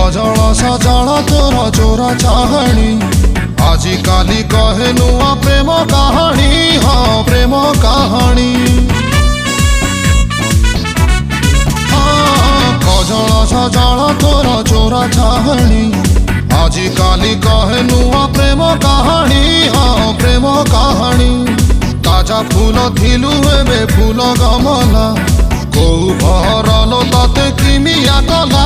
Causal सजल तोर चोरा चाहणी आजी काली कहे नुआ प्रेम कहानी। हाँ प्रेम कहानी कजल सजल तोर चोरा चाहणी आजी काली कहे नुआ प्रेम कहानी। हाँ प्रेम कहानी ताजा फूल थिलु एबे फूल गमला कौ भरल तते किमिया कला।